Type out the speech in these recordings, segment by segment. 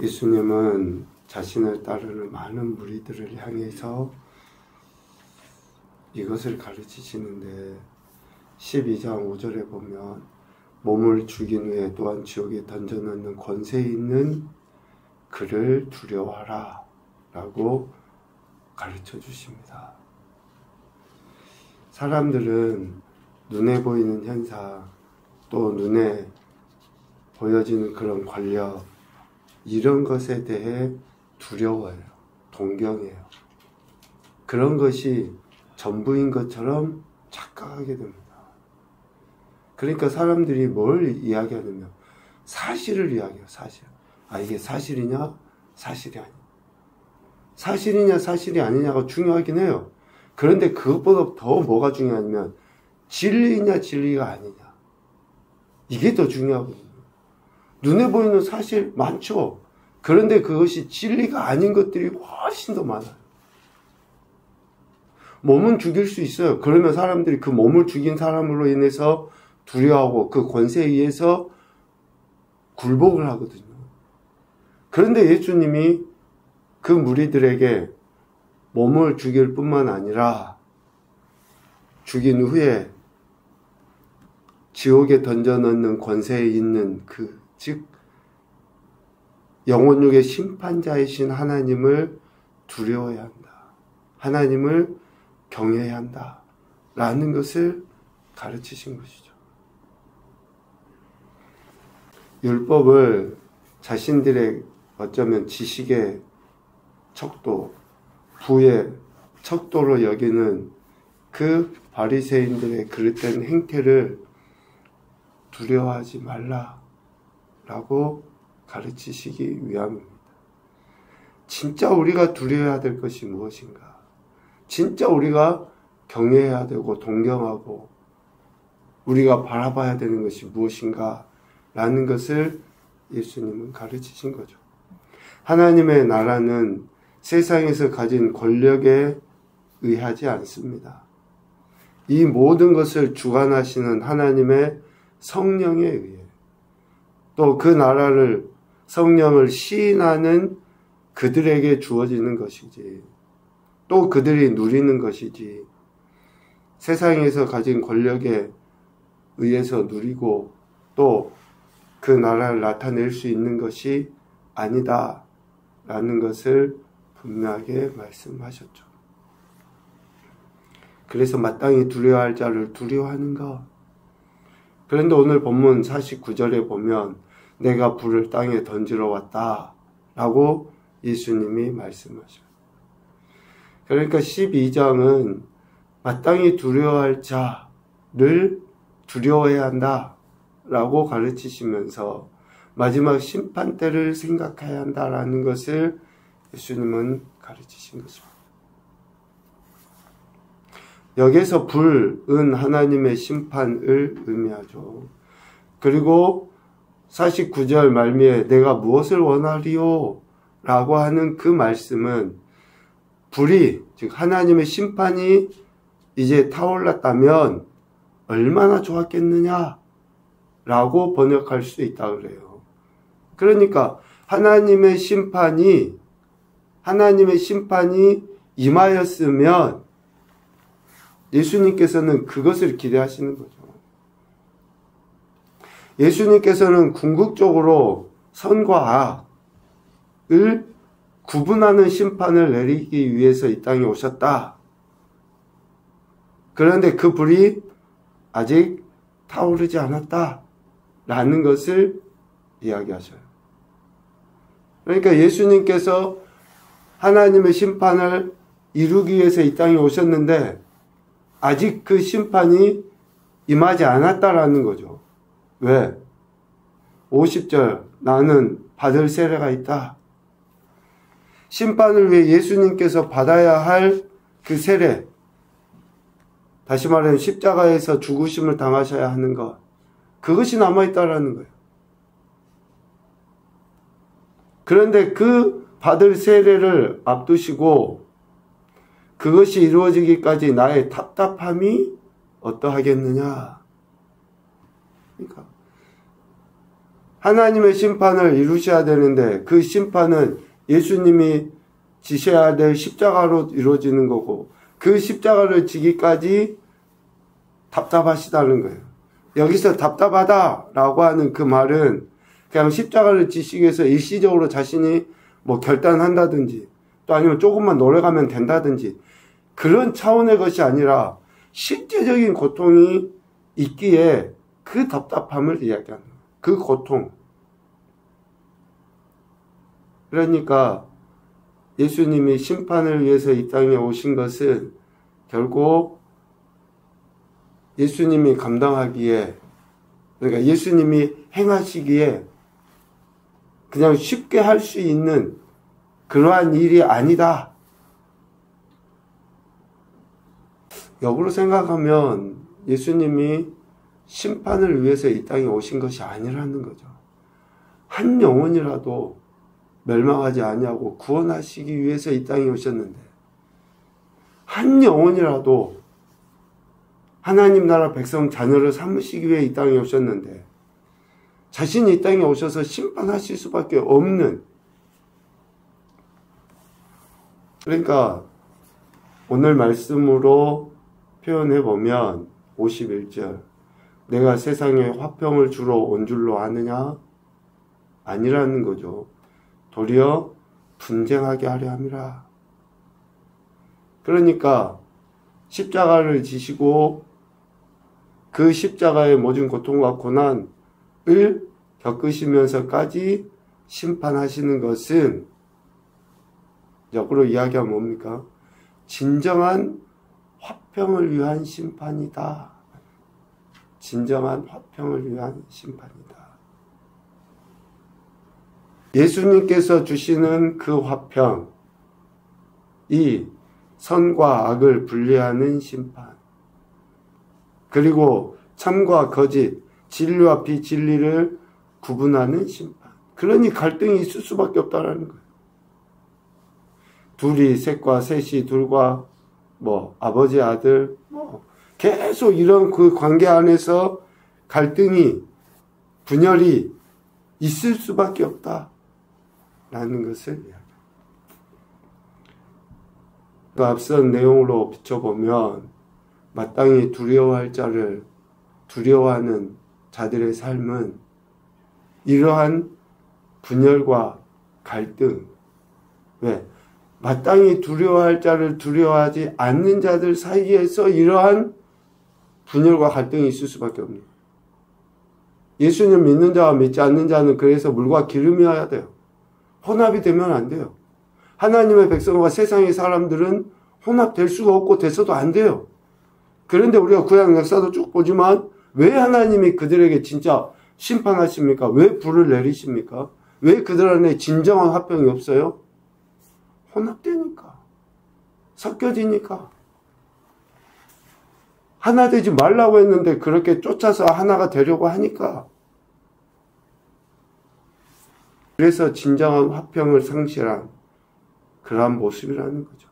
예수님은 자신을 따르는 많은 무리들을 향해서 이것을 가르치시는데 12장 5절에 보면 몸을 죽인 후에 또한 지옥에 던져넣는 권세 있는 그를 두려워하라 라고 가르쳐 주십니다. 사람들은 눈에 보이는 현상, 또 눈에 보여지는 그런 권력, 이런 것에 대해 두려워해요. 동경해요. 그런 것이 전부인 것처럼 착각하게 됩니다. 그러니까 사람들이 뭘 이야기하냐면 사실을 이야기해요. 사실. 이게 사실이냐 사실이 아니냐. 사실이냐 사실이 아니냐가 중요하긴 해요. 그런데 그것보다 더 뭐가 중요하냐면 진리냐 진리가 아니냐. 이게 더 중요하거든요. 눈에 보이는 사실 많죠. 그런데 그것이 진리가 아닌 것들이 훨씬 더 많아요. 몸은 죽일 수 있어요. 그러면 사람들이 그 몸을 죽인 사람으로 인해서 두려워하고 그 권세에 의해서 굴복을 하거든요. 그런데 예수님이 그 무리들에게 몸을 죽일 뿐만 아니라 죽인 후에 지옥에 던져넣는 권세에 있는 즉 영혼육의 심판자이신 하나님을 두려워해야 한다. 하나님을 경외해야 한다. 라는 것을 가르치신 것이죠. 율법을 자신들의 어쩌면 지식의 척도, 부의 척도로 여기는 그 바리새인들의 그릇된 행태를 두려워하지 말라라고 가르치시기 위함입니다. 진짜 우리가 두려워해야 될 것이 무엇인가? 진짜 우리가 경외해야 되고 동경하고 우리가 바라봐야 되는 것이 무엇인가? 라는 것을 예수님은 가르치신 거죠. 하나님의 나라는 세상에서 가진 권력에 의하지 않습니다. 이 모든 것을 주관하시는 하나님의 성령에 의해 또 그 나라를 성령을 시인하는 그들에게 주어지는 것이지 또 그들이 누리는 것이지 세상에서 가진 권력에 의해서 누리고 또 그 나라를 나타낼 수 있는 것이 아니다 라는 것을 분명하게 말씀하셨죠. 그래서 마땅히 두려워할 자를 두려워하는 것. 그런데 오늘 본문 49절에 보면 내가 불을 땅에 던지러 왔다 라고 예수님이 말씀하셔요. 그러니까 12장은 마땅히 두려워할 자를 두려워해야 한다 라고 가르치시면서 마지막 심판 때를 생각해야 한다라는 것을 예수님은 가르치신 것입니다. 여기서 불은 하나님의 심판을 의미하죠. 그리고 49절 말미에 내가 무엇을 원하리요? 라고 하는 그 말씀은 불이, 즉 하나님의 심판이 이제 타올랐다면 얼마나 좋았겠느냐? 라고 번역할 수 있다 그래요. 그러니까 하나님의 심판이 임하였으면 예수님께서는 그것을 기대하시는 거죠. 예수님께서는 궁극적으로 선과 악을 구분하는 심판을 내리기 위해서 이 땅에 오셨다. 그런데 그 불이 아직 타오르지 않았다. 라는 것을 이야기하셔요. 그러니까 예수님께서 하나님의 심판을 이루기 위해서 이 땅에 오셨는데 아직 그 심판이 임하지 않았다라는 거죠. 왜? 50절 나는 받을 세례가 있다. 심판을 위해 예수님께서 받아야 할 그 세례, 다시 말하면 십자가에서 죽으심을 당하셔야 하는 것, 그것이 남아있다라는 거예요. 그런데 그 받을 세례를 앞두시고 그것이 이루어지기까지 나의 답답함이 어떠하겠느냐. 그러니까 하나님의 심판을 이루셔야 되는데 그 심판은 예수님이 지셔야 될 십자가로 이루어지는 거고 그 십자가를 지기까지 답답하시다는 거예요. 여기서 답답하다라고 하는 그 말은 그냥 십자가를 지시기 위해서 일시적으로 자신이 뭐 결단한다든지 또 아니면 조금만 노력하면 된다든지 그런 차원의 것이 아니라 실제적인 고통이 있기에 그 답답함을 이야기하는 거예요. 그 고통. 그러니까 예수님이 심판을 위해서 이 땅에 오신 것은 결국 예수님이 감당하기에, 그러니까 예수님이 행하시기에 그냥 쉽게 할 수 있는 그러한 일이 아니다. 역으로 생각하면 예수님이 심판을 위해서 이 땅에 오신 것이 아니라는 거죠. 한 영혼이라도 멸망하지 아니하고 구원하시기 위해서 이 땅에 오셨는데, 한 영혼이라도 하나님 나라 백성 자녀를 삼으시기 위해 이 땅에 오셨는데, 자신이 이 땅에 오셔서 심판하실 수밖에 없는, 그러니까 오늘 말씀으로 표현해 보면 51절, 내가 세상에 화평을 주러 온 줄로 아느냐? 아니라는 거죠. 도리어 분쟁하게 하려 함이라. 그러니까 십자가를 지시고 그 십자가의 모든 고통과 고난을 겪으시면서까지 심판하시는 것은 역으로 이야기하면 뭡니까? 진정한 화평을 위한 심판이다. 진정한 화평을 위한 심판이다. 예수님께서 주시는 그 화평, 이 선과 악을 분리하는 심판, 그리고 참과 거짓, 진리와 비진리를 구분하는 심판. 그러니 갈등이 있을 수밖에 없다는 거예요. 둘이, 셋과 셋이, 둘과 아버지, 아들, 계속 이런 그 관계 안에서 갈등이, 분열이 있을 수밖에 없다. 라는 것을 이야기합니다. 그 앞선 내용으로 비춰보면 마땅히 두려워할 자를 두려워하는 자들의 삶은 이러한 분열과 갈등, 왜? 마땅히 두려워할 자를 두려워하지 않는 자들 사이에서 이러한 분열과 갈등이 있을 수밖에 없는 거예요. 예수님 믿는 자와 믿지 않는 자는 그래서 물과 기름이어야 돼요. 혼합이 되면 안 돼요. 하나님의 백성과 세상의 사람들은 혼합될 수가 없고 돼서도 안 돼요. 그런데 우리가 구약 역사도 쭉 보지만 왜 하나님이 그들에게 진짜 심판하십니까? 왜 불을 내리십니까? 왜 그들 안에 진정한 화평이 없어요? 혼합되니까. 섞여지니까. 하나 되지 말라고 했는데 그렇게 쫓아서 하나가 되려고 하니까. 그래서 진정한 화평을 상실한 그러한 모습이라는 거죠.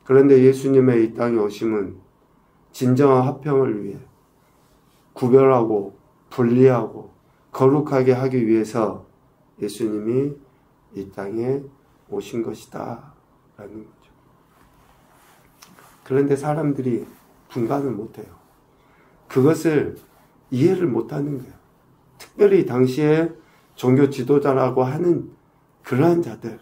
그런데 예수님의 이 땅에 오심은 진정한 화평을 위해 구별하고 분리하고 거룩하게 하기 위해서 예수님이 이 땅에 오신 것이다 라는 거죠. 그런데 사람들이 분간을 못해요. 그것을 이해를 못하는 거예요. 특별히 당시에 종교 지도자라고 하는 그러한 자들.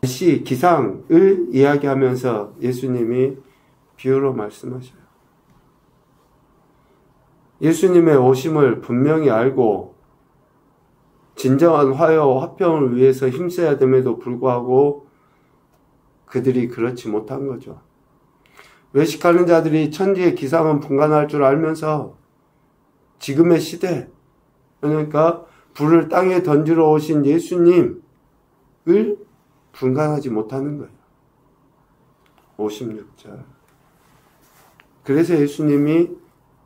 다시 기상을 이야기하면서 예수님이 비유로 말씀하셔요. 예수님의 오심을 분명히 알고 진정한 화해와 화평을 위해서 힘써야 됨에도 불구하고 그들이 그렇지 못한 거죠. 외식하는 자들이 천지의 기상은 분간할 줄 알면서 지금의 시대, 그러니까 불을 땅에 던지러 오신 예수님을 분간하지 못하는 거예요. 56절. 그래서 예수님이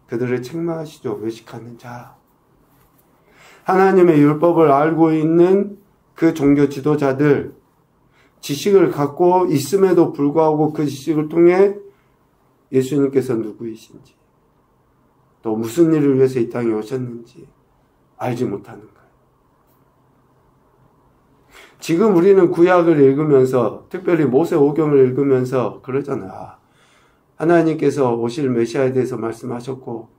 그들을 책망하시죠. 외식하는 자. 하나님의 율법을 알고 있는 그 종교 지도자들, 지식을 갖고 있음에도 불구하고 그 지식을 통해 예수님께서 누구이신지, 또 무슨 일을 위해서 이 땅에 오셨는지 알지 못하는 거예요. 지금 우리는 구약을 읽으면서, 특별히 모세오경을 읽으면서 그러잖아요. 하나님께서 오실 메시아에 대해서 말씀하셨고,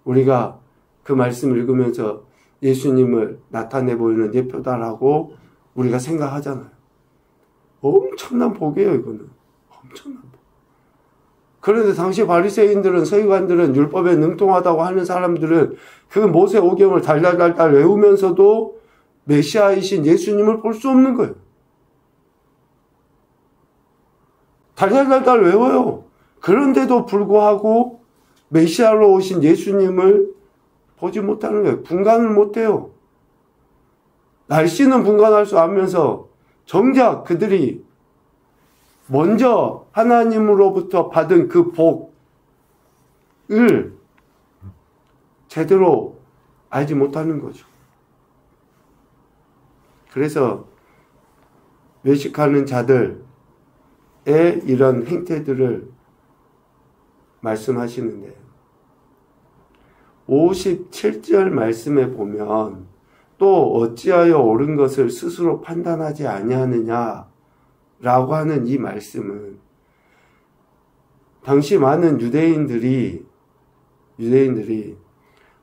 우리가 그 말씀을 읽으면서 예수님을 나타내 보이는 예표다라고 우리가 생각하잖아요. 엄청난 복이에요, 이거는. 엄청난 복. 그런데 당시 바리새인들은, 서기관들은, 율법에 능통하다고 하는 사람들은 그 모세오경을 달달달달 외우면서도 메시아이신 예수님을 볼 수 없는 거예요. 달달달달 외워요. 그런데도 불구하고 메시아로 오신 예수님을 보지 못하는 거예요. 분간을 못해요. 날씨는 분간할 수 없면서 정작 그들이 먼저 하나님으로부터 받은 그 복을 제대로 알지 못하는 거죠. 그래서 외식하는 자들의 이런 행태들을 말씀하시는데 57절 말씀에 보면 또 어찌하여 옳은 것을 스스로 판단하지 아니하느냐라고 하는 이 말씀은 당시 많은 유대인들이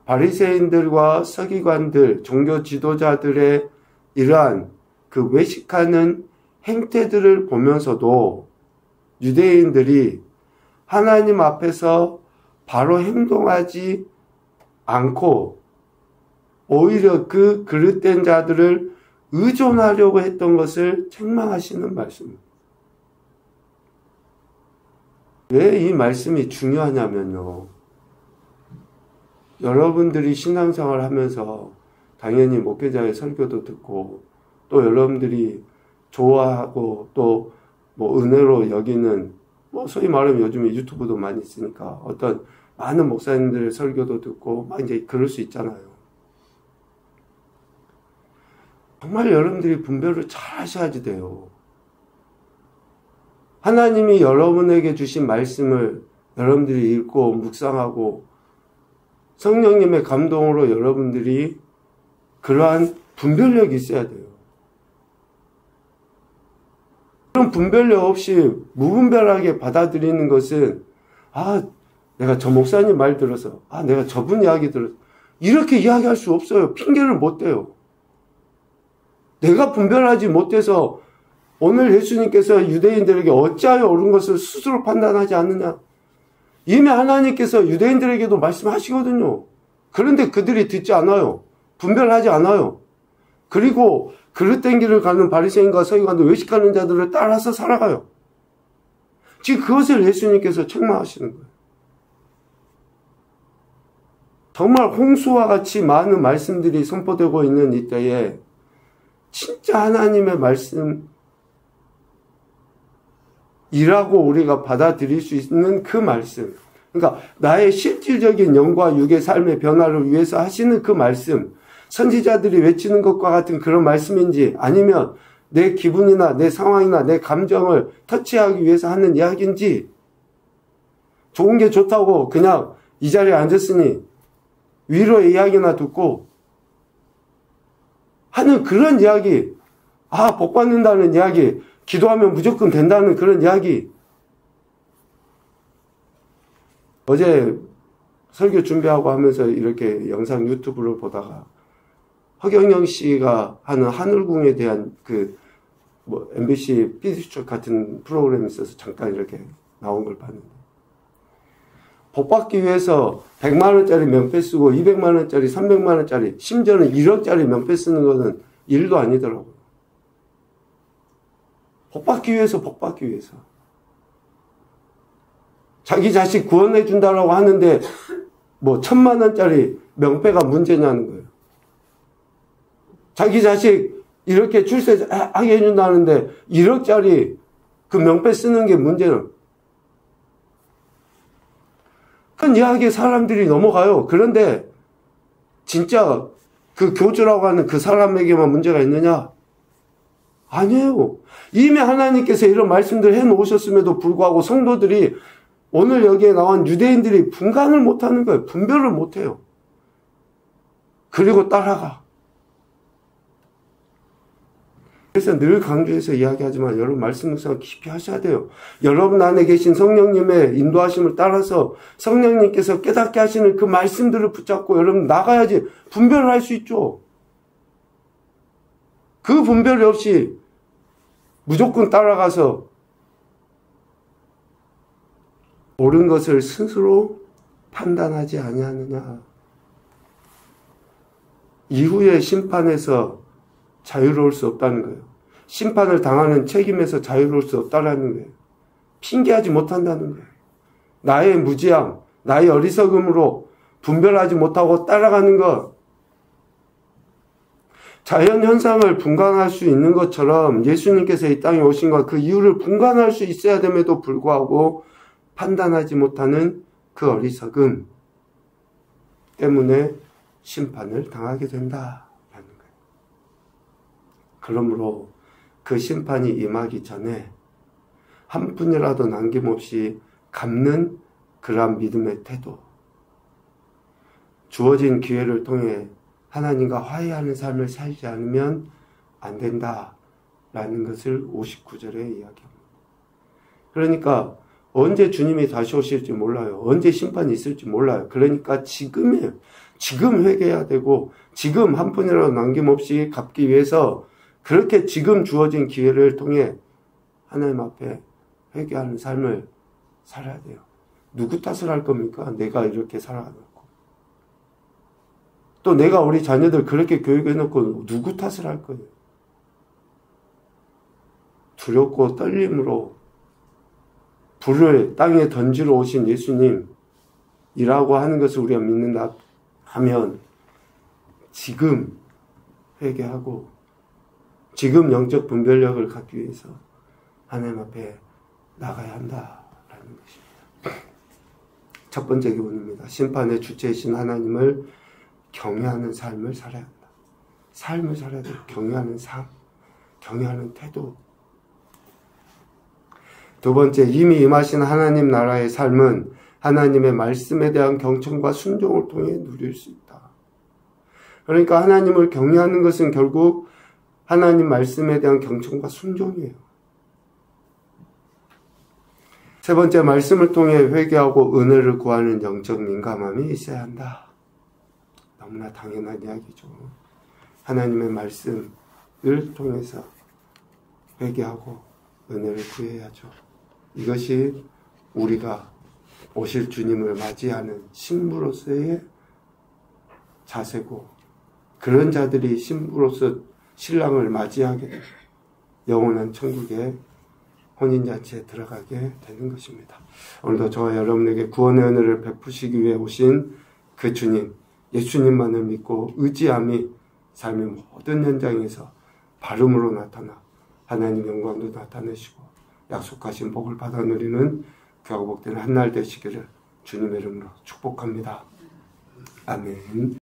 바리새인들과 서기관들, 종교 지도자들의 이러한 그 외식하는 행태들을 보면서도 유대인들이 하나님 앞에서 바로 행동하지 않고 오히려 그 그릇된 자들을 의존하려고 했던 것을 책망하시는 말씀입니다. 왜 이 말씀이 중요하냐면요. 여러분들이 신앙생활을 하면서 당연히 목회자의 설교도 듣고 또 여러분들이 좋아하고 또 뭐 은혜로 여기는 뭐 소위 말하면 요즘에 유튜브도 많이 있으니까 어떤 많은 목사님들의 설교도 듣고 막 이제 그럴 수 있잖아요. 정말 여러분들이 분별을 잘 하셔야지 돼요. 하나님이 여러분에게 주신 말씀을 여러분들이 읽고 묵상하고 성령님의 감동으로 여러분들이 그러한 분별력이 있어야 돼요. 그런 분별력 없이 무분별하게 받아들이는 것은 내가 저 목사님 말 들어서 내가 저분 이야기 들어서 이렇게 이야기할 수 없어요. 핑계를 못 대요. 내가 분별하지 못해서 오늘 예수님께서 유대인들에게 어찌하여 옳은 것을 스스로 판단하지 않느냐. 이미 하나님께서 유대인들에게도 말씀하시거든요. 그런데 그들이 듣지 않아요. 분별하지 않아요. 그리고 그릇된 길을 가는 바리새인과 서기관들 외식하는 자들을 따라서 살아가요. 지금 그것을 예수님께서 책망하시는 거예요. 정말 홍수와 같이 많은 말씀들이 선포되고 있는 이때에 진짜 하나님의 말씀이라고 우리가 받아들일 수 있는 그 말씀, 그러니까 나의 실질적인 영과 육의 삶의 변화를 위해서 하시는 그 말씀, 선지자들이 외치는 것과 같은 그런 말씀인지 아니면 내 기분이나 내 상황이나 내 감정을 터치하기 위해서 하는 이야기인지, 좋은 게 좋다고 그냥 이 자리에 앉았으니 위로의 이야기나 듣고 하는 그런 이야기, 복 받는다는 이야기, 기도하면 무조건 된다는 그런 이야기. 어제 설교 준비하고 하면서 이렇게 영상 유튜브를 보다가 허경영 씨가 하는 하늘궁에 대한 MBC 피디수첩 같은 프로그램이 있어서 잠깐 이렇게 나온 걸 봤는데, 복받기 위해서 100만원짜리 명패 쓰고 200만원짜리, 300만원짜리, 심지어는 1억짜리 명패 쓰는 거는 일도 아니더라고요. 복받기 위해서. 자기 자식 구원해 준다라고 하는데 뭐 1000만원짜리 명패가 문제냐는 거예요. 자기 자식 이렇게 출세하게 해준다는데 1억짜리 그 명패 쓰는 게 문제는. 큰 이야기에 사람들이 넘어가요. 그런데 진짜 그 교주라고 하는 그 사람에게만 문제가 있느냐? 아니에요. 이미 하나님께서 이런 말씀들을 해놓으셨음에도 불구하고 성도들이 오늘 여기에 나온 유대인들이 분간을 못하는 거예요. 분별을 못해요. 그리고 따라가. 그래서 늘 강조해서 이야기하지만 여러분 말씀 묵상 깊이 하셔야 돼요. 여러분 안에 계신 성령님의 인도하심을 따라서 성령님께서 깨닫게 하시는 그 말씀들을 붙잡고 여러분 나가야지 분별을 할 수 있죠. 그 분별이 없이 무조건 따라가서 옳은 것을 스스로 판단하지 아니하느냐. 이후의 심판에서 자유로울 수 없다는 거예요. 심판을 당하는 책임에서 자유로울 수 없다는 거예요. 핑계하지 못한다는 거예요. 나의 무지함, 나의 어리석음으로 분별하지 못하고 따라가는 것. 자연 현상을 분간할 수 있는 것처럼 예수님께서 이 땅에 오신 것, 그 이유를 분간할 수 있어야 됨에도 불구하고 판단하지 못하는 그 어리석음 때문에 심판을 당하게 된다라는 거예요. 그러므로 그 심판이 임하기 전에 한 푼이라도 남김없이 갚는 그러한 믿음의 태도, 주어진 기회를 통해 하나님과 화해하는 삶을 살지 않으면 안 된다라는 것을 59절에 이야기합니다. 그러니까 언제 주님이 다시 오실지 몰라요. 언제 심판이 있을지 몰라요. 그러니까 지금이에요. 지금 회개해야 되고 지금 한 푼이라도 남김없이 갚기 위해서 그렇게 지금 주어진 기회를 통해 하나님 앞에 회개하는 삶을 살아야 돼요. 누구 탓을 할 겁니까? 내가 이렇게 살아가고 또 내가 우리 자녀들 그렇게 교육해놓고 누구 탓을 할 거예요? 두렵고 떨림으로 불을 땅에 던지러 오신 예수님이라고 하는 것을 우리가 믿는다 하면 지금 회개하고 지금 영적 분별력을 갖기 위해서 하나님 앞에 나가야 한다라는 것입니다. 첫 번째 교훈입니다. 심판의 주체이신 하나님을 경외하는 삶을 살아야 한다. 삶을 살아야 돼요. 경외하는 삶, 경외하는 태도. 두 번째, 이미 임하신 하나님 나라의 삶은 하나님의 말씀에 대한 경청과 순종을 통해 누릴 수 있다. 그러니까 하나님을 경외하는 것은 결국 하나님 말씀에 대한 경청과 순종이에요. 세 번째, 말씀을 통해 회개하고 은혜를 구하는 영적 민감함이 있어야 한다. 너무나 당연한 이야기죠. 하나님의 말씀을 통해서 회개하고 은혜를 구해야죠. 이것이 우리가 오실 주님을 맞이하는 신부로서의 자세고, 그런 자들이 신부로서 신랑을 맞이하게 되고 영원한 천국의 혼인잔치에 들어가게 되는 것입니다. 오늘도 저와 여러분에게 구원의 은혜를 베푸시기 위해 오신 그 주님, 예수님만을 믿고 의지함이 삶의 모든 현장에서 발음으로 나타나 하나님 영광도 나타내시고 약속하신 복을 받아 누리는 귀하고 복된 한날 되시기를 주님의 이름으로 축복합니다. 아멘.